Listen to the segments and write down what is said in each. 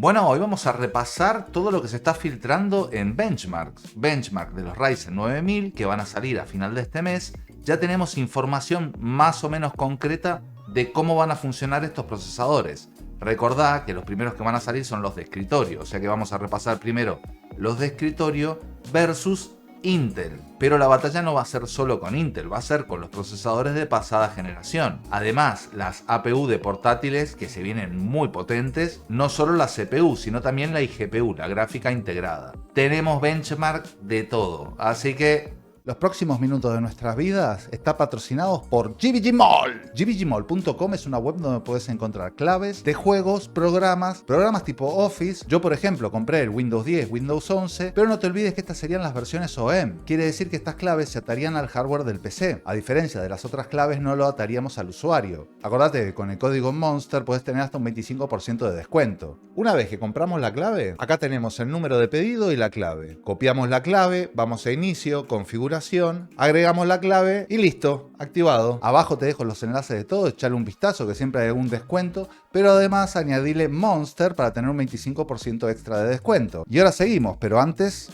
Bueno, hoy vamos a repasar todo lo que se está filtrando en benchmarks. Benchmark de los Ryzen 9000 que van a salir a final de este mes. Ya tenemos información más o menos concreta de cómo van a funcionar estos procesadores. Recordad que los primeros que van a salir son los de escritorio, o sea que vamos a repasar primero los de escritorio versus Intel. Pero la batalla no va a ser solo con Intel, va a ser con los procesadores de pasada generación. Además, las APU de portátiles que se vienen muy potentes, no solo la CPU, sino también la iGPU, la gráfica integrada. Tenemos benchmark de todo, así que los próximos minutos de nuestras vidas está patrocinados por GVG Mall. GVGMall.com es una web donde puedes encontrar claves de juegos, programas tipo Office. Yo, por ejemplo, compré el Windows 10, Windows 11, pero no te olvides que estas serían las versiones OEM. Quiere decir que estas claves se atarían al hardware del PC. A diferencia de las otras claves, no lo ataríamos al usuario. Acordate que con el código Monster puedes tener hasta un 25% de descuento. Una vez que compramos la clave, acá tenemos el número de pedido y la clave. Copiamos la clave, vamos a inicio, configuración, agregamos la clave y listo, activado. Abajo te dejo los enlaces de todo, echale un vistazo que siempre hay algún descuento, pero además añadirle Monster para tener un 25% extra de descuento. Y ahora seguimos, pero antes...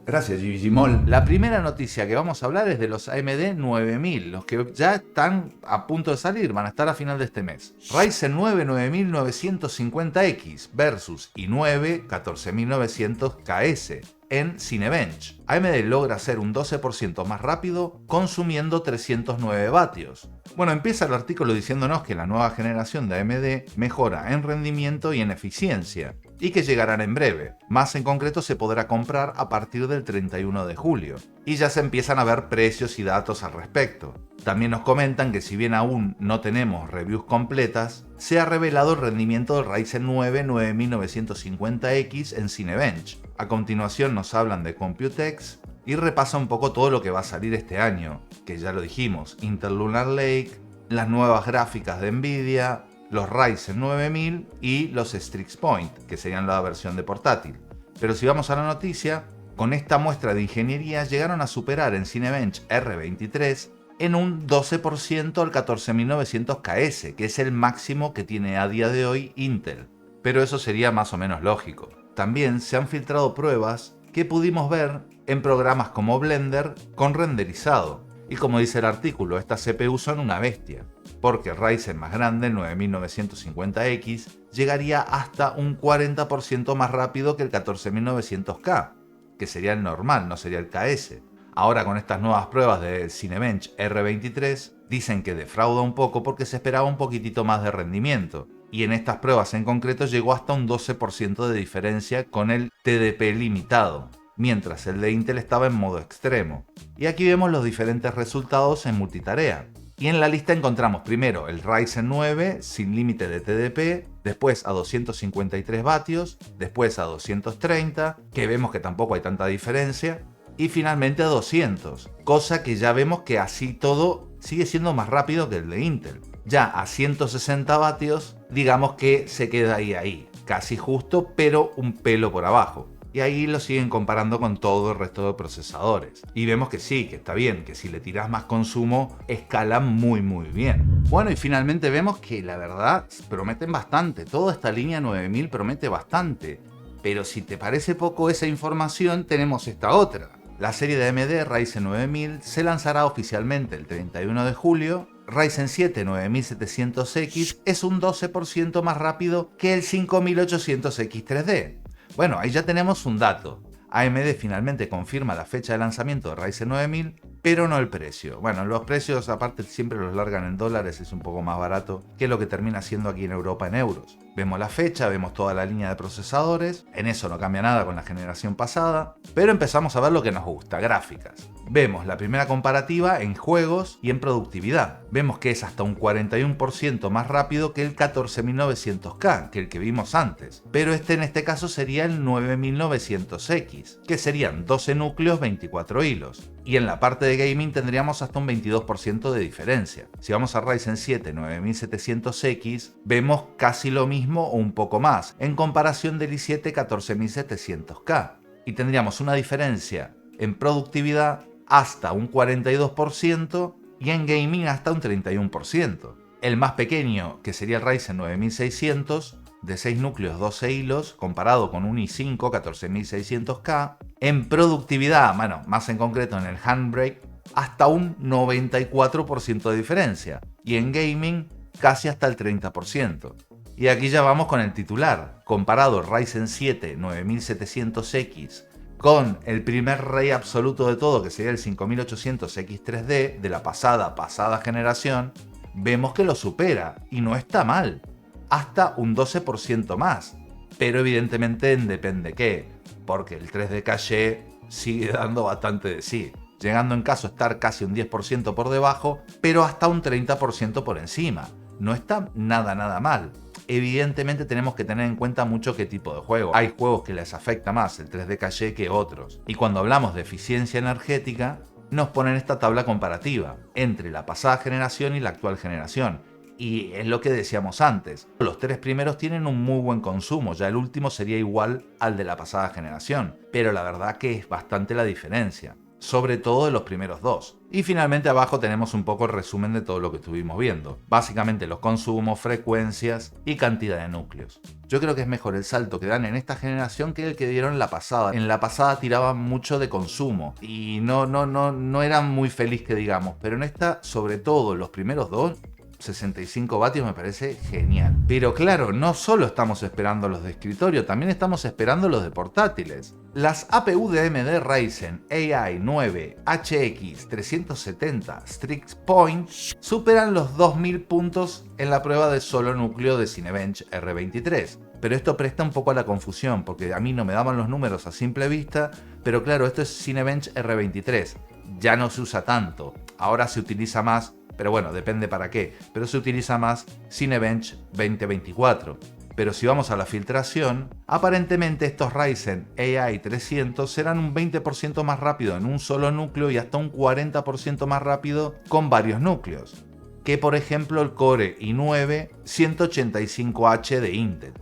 Gracias, GVG Mall. La primera noticia que vamos a hablar es de los AMD 9000, los que ya están a punto de salir, van a estar a final de este mes. Ryzen 9 9950X versus i9 14900KS en Cinebench. AMD logra ser un 12% más rápido consumiendo 309 vatios. Bueno, empieza el artículo diciéndonos que la nueva generación de AMD mejora en rendimiento y en eficiencia, y que llegarán en breve. Más en concreto se podrá comprar a partir del 31 de julio. Y ya se empiezan a ver precios y datos al respecto. También nos comentan que si bien aún no tenemos reviews completas, se ha revelado el rendimiento del Ryzen 9 9950X en Cinebench. A continuación nos hablan de Computex y repasa un poco todo lo que va a salir este año, que ya lo dijimos, Intel Lunar Lake, las nuevas gráficas de Nvidia, los Ryzen 9000 y los Strix Point, que serían la versión de portátil. Pero si vamos a la noticia, con esta muestra de ingeniería llegaron a superar en Cinebench R23 en un 12% al 14900KS, que es el máximo que tiene a día de hoy Intel. Pero eso sería más o menos lógico. También se han filtrado pruebas que pudimos ver en programas como Blender con renderizado. Y como dice el artículo, estas CPUs son una bestia, porque el Ryzen más grande, el 9950X, llegaría hasta un 40% más rápido que el 14900K, que sería el normal, no sería el KS. Ahora con estas nuevas pruebas de Cinebench R23, dicen que defrauda un poco porque se esperaba un poquitito más de rendimiento. Y en estas pruebas en concreto llegó hasta un 12% de diferencia con el TDP limitado, mientras el de Intel estaba en modo extremo. Y aquí vemos los diferentes resultados en multitarea. Y en la lista encontramos primero el Ryzen 9 sin límite de TDP, después a 253 vatios, después a 230, que vemos que tampoco hay tanta diferencia, y finalmente a 200, cosa que ya vemos que así todo sigue siendo más rápido que el de Intel. Ya a 160 vatios, digamos que se queda ahí, casi justo, pero un pelo por abajo. Y ahí lo siguen comparando con todo el resto de procesadores. Y vemos que sí, que está bien, que si le tiras más consumo, escala muy bien. Bueno, y finalmente vemos que la verdad prometen bastante. Toda esta línea 9000 promete bastante. Pero si te parece poco esa información, tenemos esta otra. La serie de AMD Ryzen 9000 se lanzará oficialmente el 31 de julio. Ryzen 7 9700X es un 12% más rápido que el 5800X 3D. Bueno, ahí ya tenemos un dato. AMD finalmente confirma la fecha de lanzamiento de Ryzen 9000, pero no el precio. Bueno, los precios aparte siempre los largan en dólares, es un poco más barato que lo que termina siendo aquí en Europa en euros. Vemos la fecha, vemos toda la línea de procesadores, en eso no cambia nada con la generación pasada, pero empezamos a ver lo que nos gusta, gráficas. Vemos la primera comparativa en juegos y en productividad. Vemos que es hasta un 41% más rápido que el 14900K, que el que vimos antes. Pero en este caso sería el 9900X, que serían 12 núcleos, 24 hilos. Y en la parte de gaming tendríamos hasta un 22% de diferencia. Si vamos a Ryzen 7 9700X, vemos casi lo mismo o un poco más, en comparación del i7 14700K. Y tendríamos una diferencia en productividad hasta un 42% y en gaming hasta un 31%. El más pequeño, que sería el Ryzen 9600, de 6 núcleos, 12 hilos, comparado con un i5 14600K. En productividad, bueno, más en concreto en el Handbrake, hasta un 94% de diferencia. Y en gaming, casi hasta el 30%. Y aquí ya vamos con el titular. Comparado el Ryzen 7 9700X con el primer rey absoluto de todo, que sería el 5800X3D de la pasada generación, vemos que lo supera y no está mal. Hasta un 12% más. Pero evidentemente en depende qué, porque el 3D Caché sigue dando bastante de sí, llegando en caso a estar casi un 10% por debajo, pero hasta un 30% por encima. No está nada mal. Evidentemente tenemos que tener en cuenta mucho qué tipo de juego. Hay juegos que les afecta más el 3D Caché que otros. Y cuando hablamos de eficiencia energética, nos ponen esta tabla comparativa entre la pasada generación y la actual generación. Y es lo que decíamos antes, los 3 primeros tienen un muy buen consumo, ya el último sería igual al de la pasada generación, pero la verdad que es bastante la diferencia, sobre todo de los primeros 2. Y finalmente abajo tenemos un poco el resumen de todo lo que estuvimos viendo, básicamente los consumos, frecuencias y cantidad de núcleos. Yo creo que es mejor el salto que dan en esta generación que el que dieron en la pasada. En la pasada tiraban mucho de consumo y no eran muy feliz que digamos, pero en esta, sobre todo los primeros 2, 65 vatios me parece genial. Pero claro, no solo estamos esperando los de escritorio, también estamos esperando los de portátiles. Las APU de AMD Ryzen AI 9 HX 370 Strix Point superan los 2000 puntos en la prueba de solo núcleo de Cinebench R23. Pero esto presta un poco a la confusión, porque a mí no me daban los números a simple vista, pero claro, esto es Cinebench R23, ya no se usa tanto, ahora se utiliza más. Pero bueno, depende para qué, pero se utiliza más Cinebench 2024. Pero si vamos a la filtración, aparentemente estos Ryzen AI 300 serán un 20% más rápido en un solo núcleo y hasta un 40% más rápido con varios núcleos, que por ejemplo el Core i9 185H de Intel.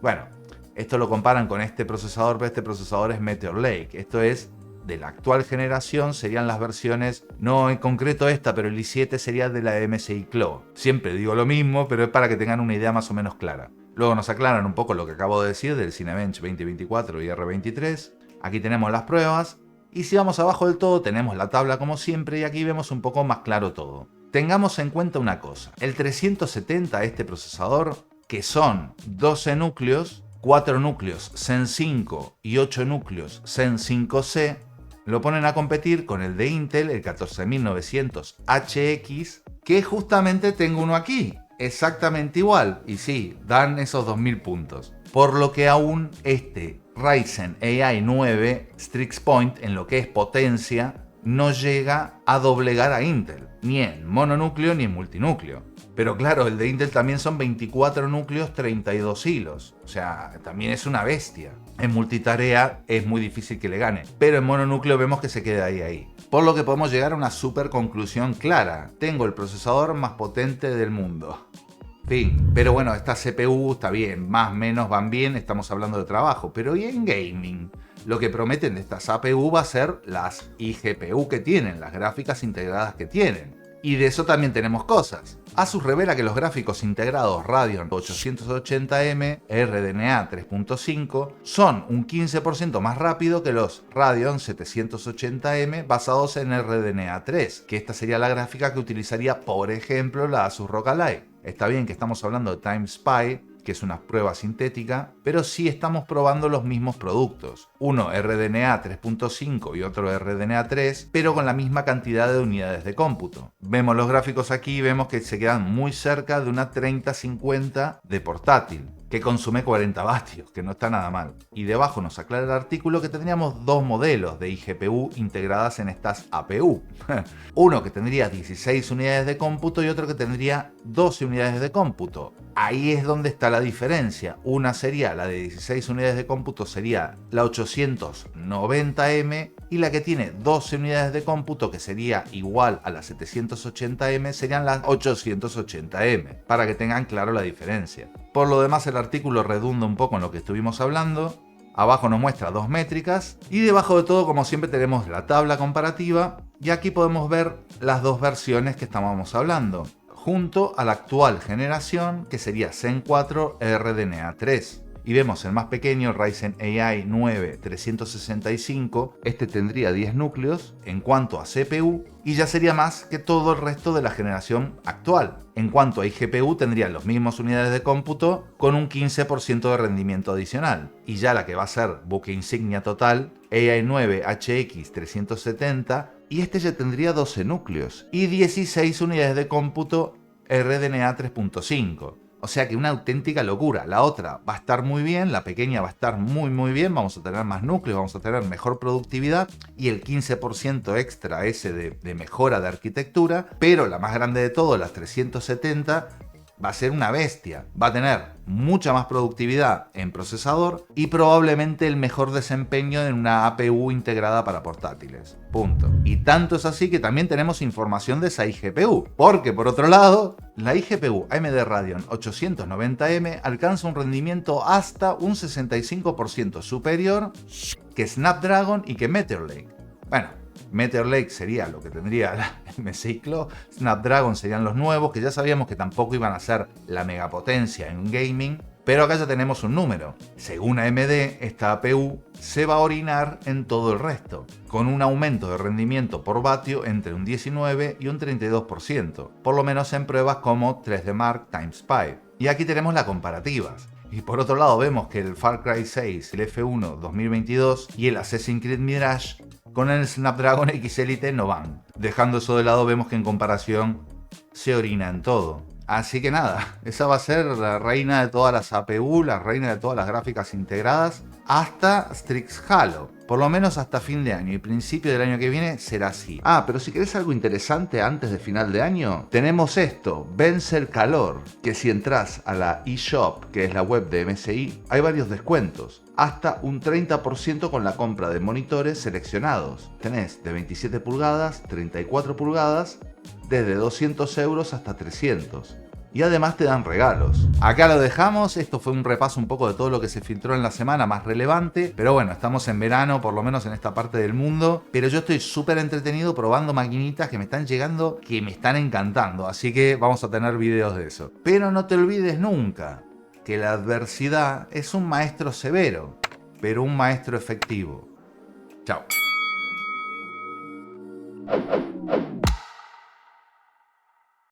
Bueno, esto lo comparan con este procesador, pero este procesador es Meteor Lake, esto es de la actual generación, serían las versiones, no en concreto esta, pero el i7 sería de la MSI Cloud. Siempre digo lo mismo, pero es para que tengan una idea más o menos clara. Luego nos aclaran un poco lo que acabo de decir del Cinebench 2024 y R23. Aquí tenemos las pruebas, y si vamos abajo del todo tenemos la tabla como siempre, y aquí vemos un poco más claro todo. Tengamos en cuenta una cosa, el 370, este procesador, que son 12 núcleos, 4 núcleos Zen 5 y 8 núcleos Zen 5C, lo ponen a competir con el de Intel, el 14900HX, que justamente tengo uno aquí, exactamente igual, y sí, dan esos 2000 puntos. Por lo que aún este Ryzen AI 9 Strix Point, en lo que es potencia, no llega a doblegar a Intel, ni en mononúcleo ni en multinúcleo. Pero claro, el de Intel también son 24 núcleos, 32 hilos. O sea, también es una bestia. En multitarea es muy difícil que le gane, pero en mononúcleo vemos que se queda ahí. Por lo que podemos llegar a una super conclusión clara. Tengo el procesador más potente del mundo. Fin. Pero bueno, esta CPU está bien, más o menos van bien, estamos hablando de trabajo. Pero ¿y en gaming? Lo que prometen de estas APU va a ser las iGPU que tienen, las gráficas integradas que tienen. Y de eso también tenemos cosas. Asus revela que los gráficos integrados Radeon 880M RDNA 3.5 son un 15% más rápido que los Radeon 780M basados en RDNA 3, que esta sería la gráfica que utilizaría, por ejemplo, la Asus ROG Ally. Está bien que estamos hablando de Time Spy, que es una prueba sintética, pero sí estamos probando los mismos productos. Uno RDNA 3.5 y otro RDNA 3, pero con la misma cantidad de unidades de cómputo. Vemos los gráficos aquí y vemos que se quedan muy cerca de una 3050 de portátil, que consume 40 vatios, que no está nada mal. Y debajo nos aclara el artículo que tendríamos dos modelos de iGPU integradas en estas APU. Uno que tendría 16 unidades de cómputo y otro que tendría 12 unidades de cómputo. Ahí es donde está la diferencia. Una sería la de 16 unidades de cómputo, sería la 890M, y la que tiene 12 unidades de cómputo, que sería igual a la 780M, serían las 880M, para que tengan claro la diferencia. Por lo demás, el artículo redunda un poco en lo que estuvimos hablando. Abajo nos muestra dos métricas y debajo de todo, como siempre, tenemos la tabla comparativa, y aquí podemos ver las dos versiones que estábamos hablando. junto a la actual generación que sería Zen 4 RDNA 3. Y vemos el más pequeño, Ryzen AI 9 365, este tendría 10 núcleos en cuanto a CPU y ya sería más que todo el resto de la generación actual. En cuanto a iGPU tendrían las mismas unidades de cómputo con un 15% de rendimiento adicional. Y ya la que va a ser buque insignia total, AI 9 HX 370, y este ya tendría 12 núcleos y 16 unidades de cómputo RDNA 3.5. O sea que una auténtica locura. La otra va a estar muy bien, la pequeña va a estar muy bien, vamos a tener más núcleos, vamos a tener mejor productividad y el 15% extra ese de mejora de arquitectura, pero la más grande de todo, las 370, va a ser una bestia. Va a tener mucha más productividad en procesador y probablemente el mejor desempeño en una APU integrada para portátiles. Punto. Y tanto es así que también tenemos información de esa iGPU. Porque por otro lado, la iGPU AMD Radeon 890M alcanza un rendimiento hasta un 65% superior que Snapdragon y que Meteor Lake. Bueno, Meteor Lake sería lo que tendría la MSI Cloud, Snapdragon serían los nuevos, que ya sabíamos que tampoco iban a ser la megapotencia en gaming, pero acá ya tenemos un número. Según AMD, esta APU se va a orinar en todo el resto, con un aumento de rendimiento por vatio entre un 19 y un 32%, por lo menos en pruebas como 3D Mark Times Pi. Y aquí tenemos las comparativas. Y por otro lado vemos que el Far Cry 6, el F1 2022 y el Assassin's Creed Mirage con el Snapdragon X Elite no van. Dejando eso de lado vemos que en comparación se orina en todo. Así que nada, esa va a ser la reina de todas las APU, la reina de todas las gráficas integradas, hasta Strix Halo. Por lo menos hasta fin de año y principio del año que viene será así. Ah, pero si querés algo interesante antes de final de año, tenemos esto, Vence el calor, que si entras a la eShop, que es la web de MSI, hay varios descuentos. Hasta un 30% con la compra de monitores seleccionados. Tenés de 27 pulgadas, 34 pulgadas, desde 200 euros hasta 300. Y además te dan regalos. Acá lo dejamos, esto fue un repaso un poco de todo lo que se filtró en la semana más relevante, pero bueno, estamos en verano, por lo menos en esta parte del mundo, pero yo estoy súper entretenido probando maquinitas que me están llegando, que me están encantando, así que vamos a tener videos de eso. Pero no te olvides nunca que la adversidad es un maestro severo, pero un maestro efectivo. Chao.